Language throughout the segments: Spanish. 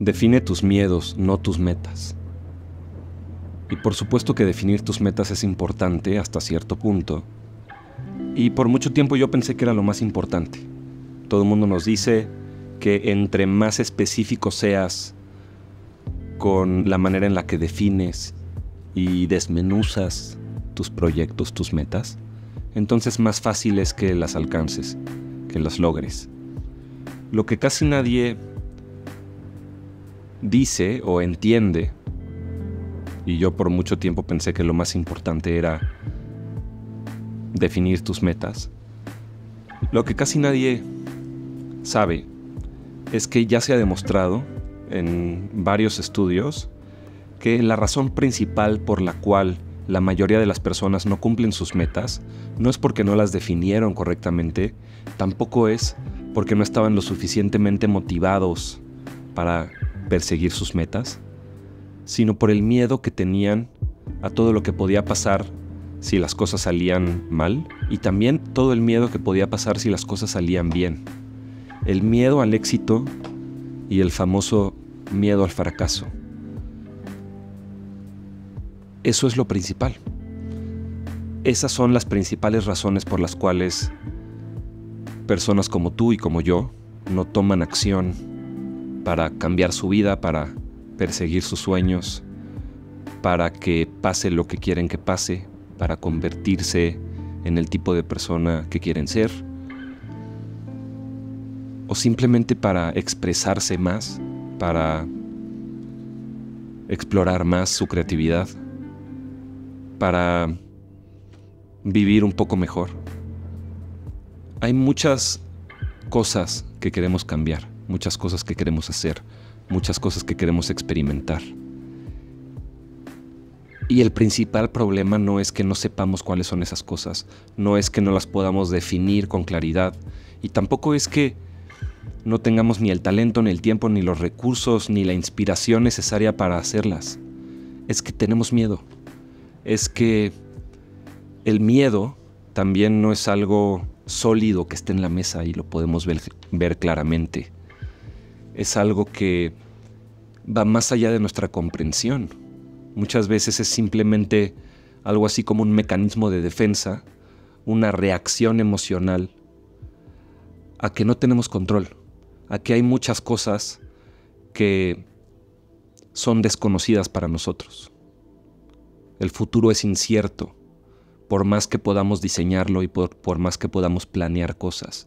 Define tus miedos, no tus metas. Y por supuesto que definir tus metas es importante hasta cierto punto. Y por mucho tiempo yo pensé que era lo más importante. Todo el mundo nos dice que entre más específico seas con la manera en la que defines y desmenuzas tus proyectos, tus metas, entonces más fácil es que las alcances, que las logres. Lo que casi nadie dice o entiende, y yo por mucho tiempo pensé que lo más importante era definir tus metas, lo que casi nadie sabe es que ya se ha demostrado en varios estudios que la razón principal por la cual la mayoría de las personas no cumplen sus metas no es porque no las definieron correctamente, tampoco es porque no estaban lo suficientemente motivados para perseguir sus metas, sino por el miedo que tenían a todo lo que podía pasar si las cosas salían mal, y también todo el miedo que podía pasar si las cosas salían bien. El miedo al éxito y el famoso miedo al fracaso. Eso es lo principal. Esas son las principales razones por las cuales personas como tú y como yo no toman acción para cambiar su vida, para perseguir sus sueños, para que pase lo que quieren que pase, para convertirse en el tipo de persona que quieren ser, o simplemente para expresarse más, para explorar más su creatividad, para vivir un poco mejor. Hay muchas cosas que queremos cambiar, muchas cosas que queremos hacer, muchas cosas que queremos experimentar. Y el principal problema no es que no sepamos cuáles son esas cosas, no es que no las podamos definir con claridad, y tampoco es que no tengamos ni el talento, ni el tiempo, ni los recursos, ni la inspiración necesaria para hacerlas. Es que tenemos miedo. Es que el miedo también no es algo sólido que esté en la mesa y lo podemos ver claramente. Es algo que va más allá de nuestra comprensión. Muchas veces es simplemente algo así como un mecanismo de defensa, una reacción emocional a que no tenemos control, a que hay muchas cosas que son desconocidas para nosotros. El futuro es incierto, por más que podamos diseñarlo y por más que podamos planear cosas.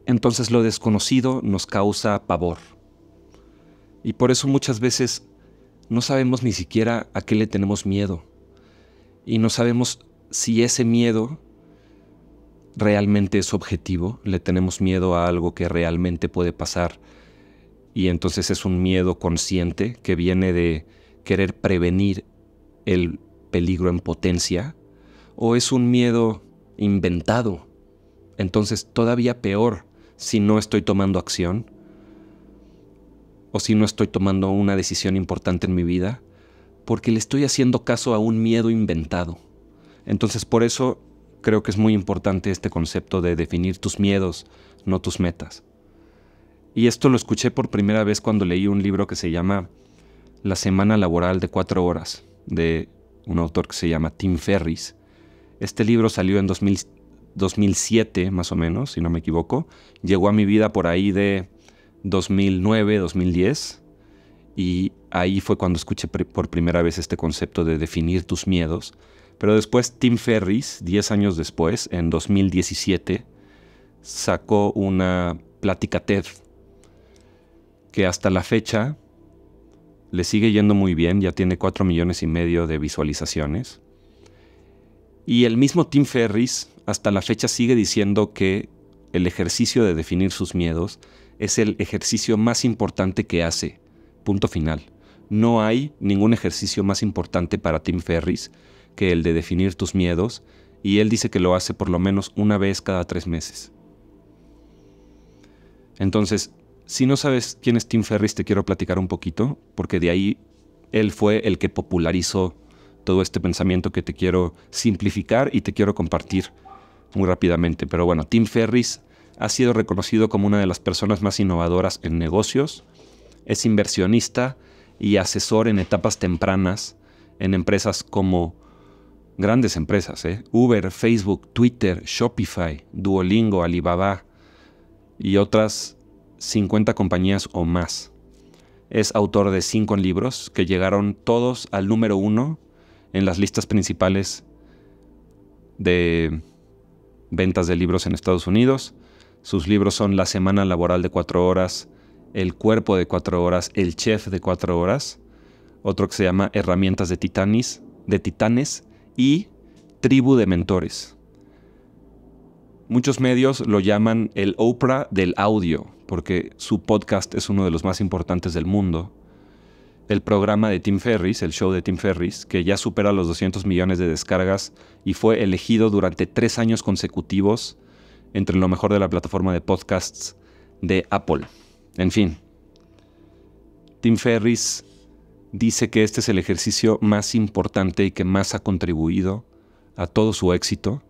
Entonces lo desconocido nos causa pavor. Y por eso muchas veces no sabemos ni siquiera a qué le tenemos miedo. Y no sabemos si ese miedo realmente es objetivo. Le tenemos miedo a algo que realmente puede pasar. Y entonces es un miedo consciente que viene de querer prevenir el peligro en potencia. O es un miedo inventado. Entonces todavía peor si no estoy tomando acción. O si no estoy tomando una decisión importante en mi vida, porque le estoy haciendo caso a un miedo inventado. Entonces, por eso creo que es muy importante este concepto de definir tus miedos, no tus metas. Y esto lo escuché por primera vez cuando leí un libro que se llama La semana laboral de 4 horas, de un autor que se llama Tim Ferriss. Este libro salió en 2007, más o menos, si no me equivoco. Llegó a mi vida por ahí de 2009, 2010, y ahí fue cuando escuché por primera vez este concepto de definir tus miedos. Pero después Tim Ferriss, 10 años después, en 2017, sacó una plática TED que hasta la fecha le sigue yendo muy bien, ya tiene 4,5 millones de visualizaciones. Y el mismo Tim Ferriss hasta la fecha sigue diciendo que el ejercicio de definir sus miedos es el ejercicio más importante que hace. Punto final. No hay ningún ejercicio más importante para Tim Ferriss que el de definir tus miedos, y él dice que lo hace por lo menos una vez cada 3 meses. Entonces, si no sabes quién es Tim Ferriss, te quiero platicar un poquito, porque de ahí él fue el que popularizó todo este pensamiento que te quiero simplificar y te quiero compartir muy rápidamente. Pero bueno, Tim Ferriss ha sido reconocido como una de las personas más innovadoras en negocios Es inversionista y asesor en etapas tempranas en empresas como grandes empresas, Uber, Facebook, Twitter, Shopify, Duolingo, Alibaba y otras 50 compañías o más. Es autor de 5 libros que llegaron todos al número 1 en las listas principales de ventas de libros en Estados Unidos. Sus libros son La semana laboral de 4 horas, El cuerpo de 4 horas, El chef de 4 horas, otro que se llama Herramientas de Titanes y Tribu de Mentores. Muchos medios lo llaman el Oprah del audio, porque su podcast es uno de los más importantes del mundo. El programa de Tim Ferriss, el show de Tim Ferriss, que ya supera los 200 millones de descargas y fue elegido durante 3 años consecutivos entre lo mejor de la plataforma de podcasts de Apple. En fin, Tim Ferriss dice que este es el ejercicio más importante y que más ha contribuido a todo su éxito,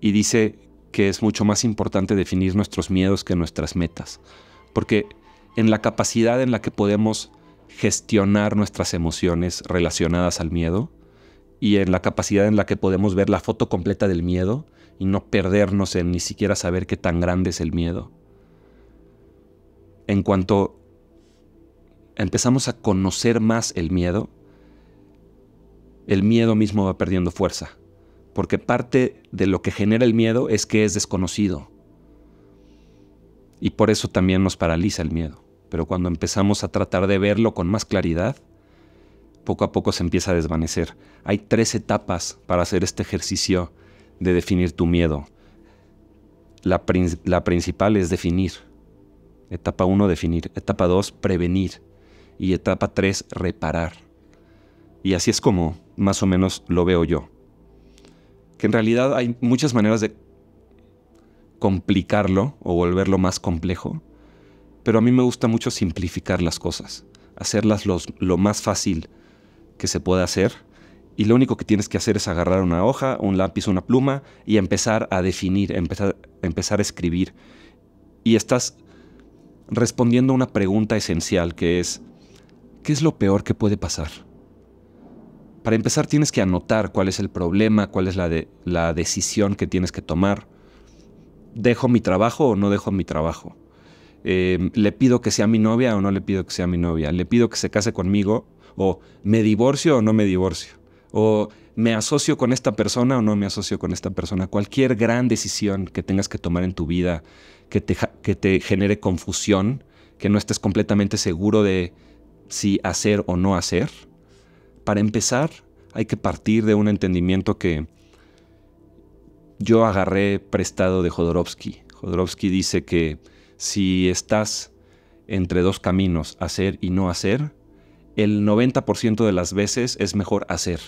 y dice que es mucho más importante definir nuestros miedos que nuestras metas, porque en la capacidad en la que podemos gestionar nuestras emociones relacionadas al miedo y en la capacidad en la que podemos ver la foto completa del miedo y no perdernos en ni siquiera saber qué tan grande es el miedo. En cuanto empezamos a conocer más el miedo mismo va perdiendo fuerza, porque parte de lo que genera el miedo es que es desconocido. Y por eso también nos paraliza el miedo. Pero cuando empezamos a tratar de verlo con más claridad, poco a poco se empieza a desvanecer. Hay 3 etapas para hacer este ejercicio de definir tu miedo. La principal es definir. Etapa 1, definir. Etapa 2, prevenir. Y etapa 3, reparar. Y así es como más o menos lo veo yo. Que en realidad hay muchas maneras de complicarlo o volverlo más complejo, pero a mí me gusta mucho simplificar las cosas, hacerlas lo más fácil que se pueda hacer, y lo único que tienes que hacer es agarrar una hoja, un lápiz, una pluma y empezar a definir, empezar a escribir. Y estás respondiendo a una pregunta esencial que es: ¿qué es lo peor que puede pasar? Para empezar tienes que anotar cuál es el problema, cuál es la decisión que tienes que tomar. ¿Dejo mi trabajo o no dejo mi trabajo? ¿Le pido que sea mi novia o no le pido que sea mi novia? ¿Le pido que se case conmigo? ¿O me divorcio o no me divorcio? ¿O me asocio con esta persona o no me asocio con esta persona? Cualquier gran decisión que tengas que tomar en tu vida que te genere confusión, que no estés completamente seguro de si hacer o no hacer. Para empezar, hay que partir de un entendimiento que yo agarré prestado de Jodorowsky. Jodorowsky dice que si estás entre 2 caminos, hacer y no hacer, el 90% de las veces es mejor hacer.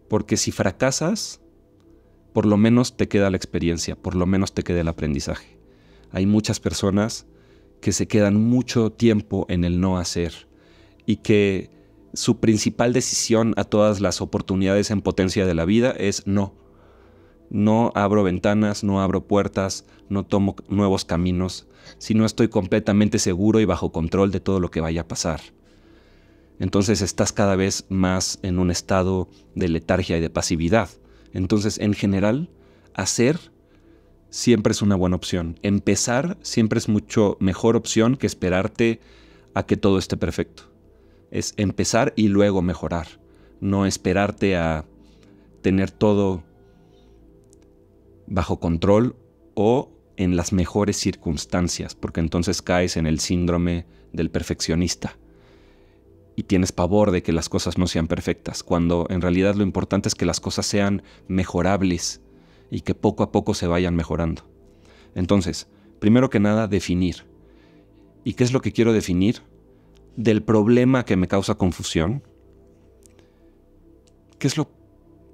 Porque si fracasas, por lo menos te queda la experiencia, por lo menos te queda el aprendizaje. Hay muchas personas que se quedan mucho tiempo en el no hacer y que su principal decisión a todas las oportunidades en potencia de la vida es no. No abro ventanas, no abro puertas, no tomo nuevos caminos, si no estoy completamente seguro y bajo control de todo lo que vaya a pasar. Entonces estás cada vez más en un estado de letargia y de pasividad. Entonces, en general, hacer siempre es una buena opción. Empezar siempre es mucho mejor opción que esperarte a que todo esté perfecto. Es empezar y luego mejorar, no esperarte a tener todo bajo control o en las mejores circunstancias, porque entonces caes en el síndrome del perfeccionista y tienes pavor de que las cosas no sean perfectas, cuando en realidad lo importante es que las cosas sean mejorables y que poco a poco se vayan mejorando. Entonces, primero que nada, definir. ¿Y qué es lo que quiero definir? Del problema que me causa confusión.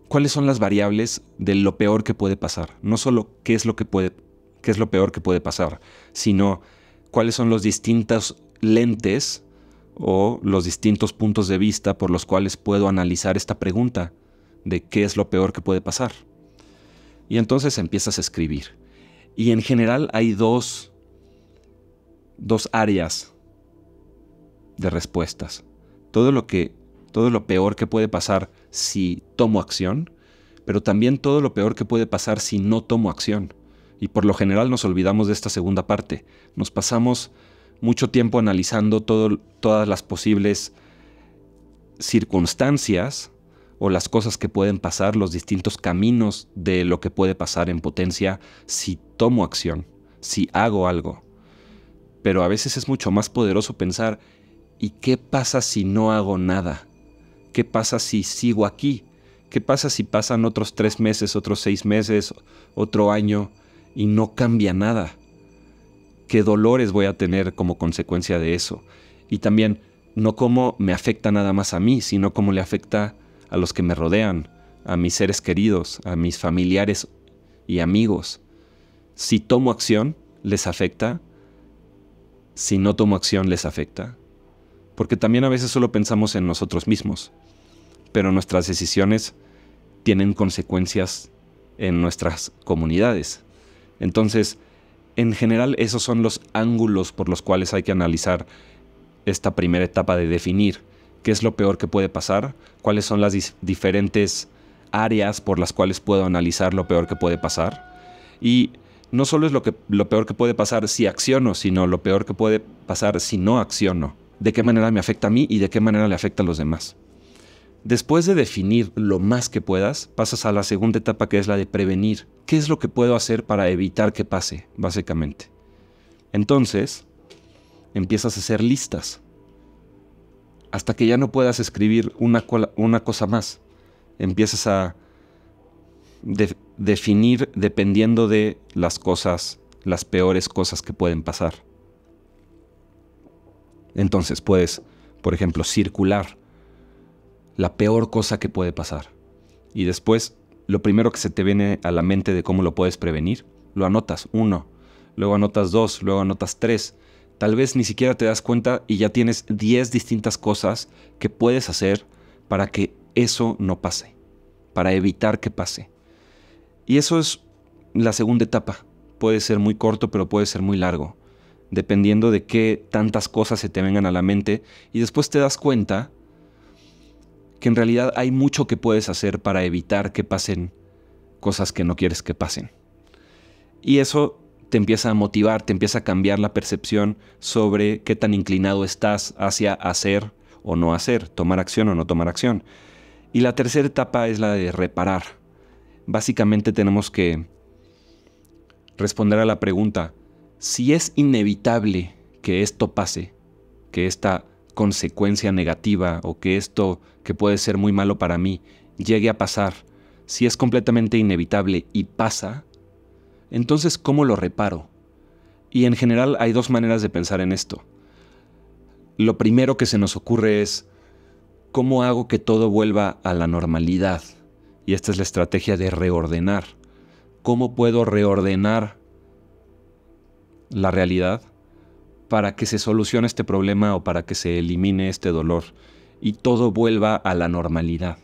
¿Cuáles son las variables de lo peor que puede pasar? No solo qué es lo peor que puede pasar, sino cuáles son los distintos lentes o los distintos puntos de vista por los cuales puedo analizar esta pregunta de qué es lo peor que puede pasar. Y entonces empiezas a escribir. Y en general hay dos áreas de respuestas. Todo lo peor que puede pasar si tomo acción, pero también todo lo peor que puede pasar si no tomo acción. Y por lo general nos olvidamos de esta segunda parte. Nos pasamos mucho tiempo analizando todas las posibles circunstancias o las cosas que pueden pasar, los distintos caminos de lo que puede pasar en potencia si tomo acción, si hago algo. Pero a veces es mucho más poderoso pensar, ¿y qué pasa si no hago nada? ¿Qué pasa si sigo aquí? ¿Qué pasa si pasan otros 3 meses, otros 6 meses, otro año y no cambia nada? ¿Qué dolores voy a tener como consecuencia de eso? Y también, no cómo me afecta nada más a mí, sino cómo le afecta a los que me rodean, a mis seres queridos, a mis familiares y amigos. Si tomo acción, les afecta. Si no tomo acción, les afecta. Porque también a veces solo pensamos en nosotros mismos, pero nuestras decisiones tienen consecuencias en nuestras comunidades. Entonces, en general, esos son los ángulos por los cuales hay que analizar esta primera etapa de definir qué es lo peor que puede pasar, cuáles son las diferentes áreas por las cuales puedo analizar lo peor que puede pasar. Y no solo es lo peor que puede pasar si acciono, sino lo peor que puede pasar si no acciono. De qué manera me afecta a mí y de qué manera le afecta a los demás. Después de definir lo más que puedas, pasas a la segunda etapa, que es la de prevenir. ¿Qué es lo que puedo hacer para evitar que pase, básicamente? Entonces, empiezas a hacer listas hasta que ya no puedas escribir una cosa más. Empiezas a definir dependiendo de las cosas, las peores cosas que pueden pasar. Entonces puedes, por ejemplo, circular la peor cosa que puede pasar. Y después, lo primero que se te viene a la mente de cómo lo puedes prevenir, lo anotas 1, luego anotas 2, luego anotas 3. Tal vez ni siquiera te das cuenta y ya tienes 10 distintas cosas que puedes hacer para que eso no pase, para evitar que pase. Y eso es la segunda etapa. Puede ser muy corto, pero puede ser muy largo, dependiendo de qué tantas cosas se te vengan a la mente. Y después te das cuenta que en realidad hay mucho que puedes hacer para evitar que pasen cosas que no quieres que pasen. Y eso te empieza a motivar, te empieza a cambiar la percepción sobre qué tan inclinado estás hacia hacer o no hacer, tomar acción o no tomar acción. Y la tercera etapa es la de reparar. Básicamente tenemos que responder a la pregunta, si es inevitable que esto pase, que esta consecuencia negativa o que esto que puede ser muy malo para mí llegue a pasar, si es completamente inevitable y pasa, entonces ¿cómo lo reparo? Y en general hay 2 maneras de pensar en esto. Lo primero que se nos ocurre es ¿cómo hago que todo vuelva a la normalidad? Y esta es la estrategia de reordenar. ¿Cómo puedo reordenar la realidad para que se solucione este problema o para que se elimine este dolor y todo vuelva a la normalidad?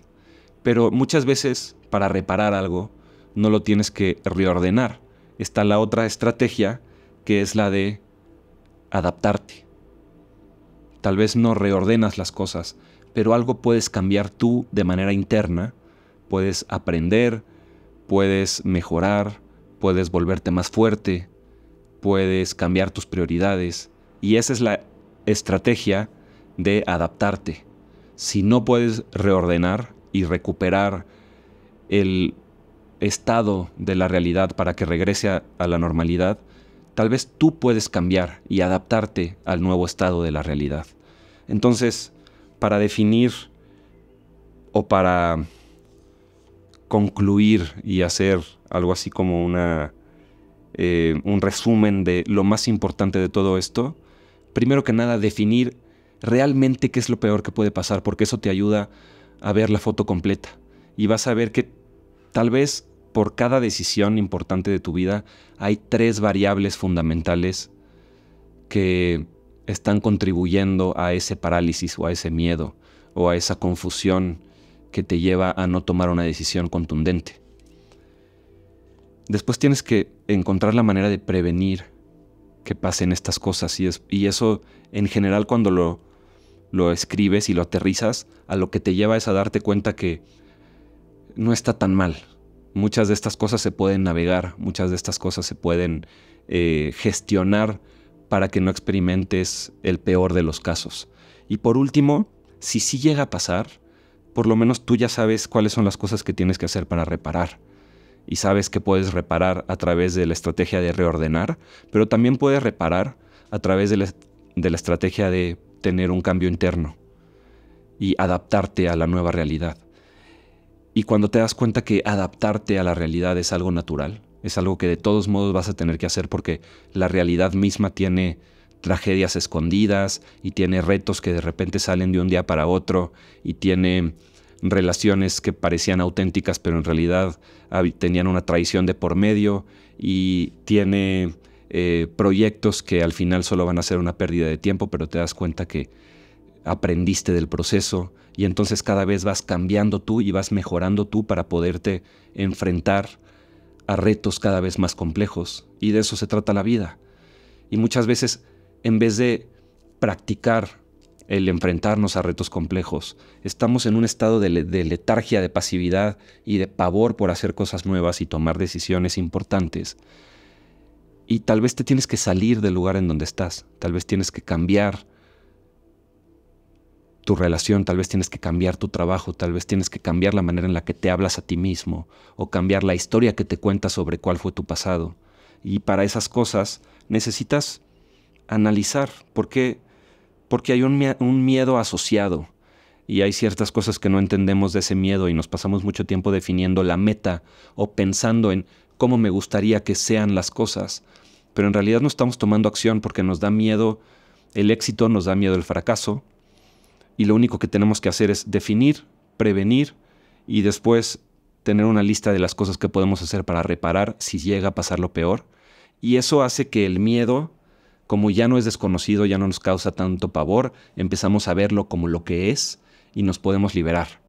Pero muchas veces, para reparar algo, no lo tienes que reordenar. Está la otra estrategia, que es la de adaptarte. Tal vez no reordenas las cosas, pero algo puedes cambiar tú de manera interna. Puedes aprender, puedes mejorar, puedes volverte más fuerte, puedes cambiar tus prioridades. Y esa es la estrategia de adaptarte. Si no puedes reordenar y recuperar el estado de la realidad para que regrese a la normalidad, tal vez tú puedes cambiar y adaptarte al nuevo estado de la realidad. Entonces, para definir o para concluir y hacer algo así como un resumen de lo más importante de todo esto, primero que nada, definir realmente qué es lo peor que puede pasar, porque eso te ayuda a ver la foto completa. Y vas a ver que tal vez por cada decisión importante de tu vida hay 3 variables fundamentales que están contribuyendo a ese parálisis o a ese miedo o a esa confusión que te lleva a no tomar una decisión contundente. Después tienes que encontrar la manera de prevenir que pasen estas cosas y eso en general cuando lo escribes y lo aterrizas, a lo que te lleva es a darte cuenta que no está tan mal. Muchas de estas cosas se pueden navegar, muchas de estas cosas se pueden gestionar para que no experimentes el peor de los casos. Y por último, si sí llega a pasar, por lo menos tú ya sabes cuáles son las cosas que tienes que hacer para reparar. Y sabes que puedes reparar a través de la estrategia de reordenar, pero también puedes reparar a través de la estrategia de tener un cambio interno y adaptarte a la nueva realidad. Y cuando te das cuenta que adaptarte a la realidad es algo natural, es algo que de todos modos vas a tener que hacer porque la realidad misma tiene tragedias escondidas y tiene retos que de repente salen de un día para otro y tiene relaciones que parecían auténticas pero en realidad tenían una traición de por medio y tiene proyectos que al final solo van a ser una pérdida de tiempo, pero te das cuenta que aprendiste del proceso y entonces cada vez vas cambiando tú y vas mejorando tú para poderte enfrentar a retos cada vez más complejos. Y de eso se trata la vida. Y muchas veces, en vez de practicar el enfrentarnos a retos complejos, estamos en un estado de letargia, de pasividad y de pavor por hacer cosas nuevas y tomar decisiones importantes. Y tal vez te tienes que salir del lugar en donde estás, tal vez tienes que cambiar tu relación, tal vez tienes que cambiar tu trabajo, tal vez tienes que cambiar la manera en la que te hablas a ti mismo o cambiar la historia que te cuentas sobre cuál fue tu pasado. Y para esas cosas necesitas analizar porque hay un miedo asociado y hay ciertas cosas que no entendemos de ese miedo y nos pasamos mucho tiempo definiendo la meta o pensando en cómo me gustaría que sean las cosas, pero en realidad no estamos tomando acción porque nos da miedo el éxito, nos da miedo el fracaso. Y lo único que tenemos que hacer es definir, prevenir y después tener una lista de las cosas que podemos hacer para reparar si llega a pasar lo peor. Y eso hace que el miedo, como ya no es desconocido, ya no nos causa tanto pavor, empezamos a verlo como lo que es y nos podemos liberar.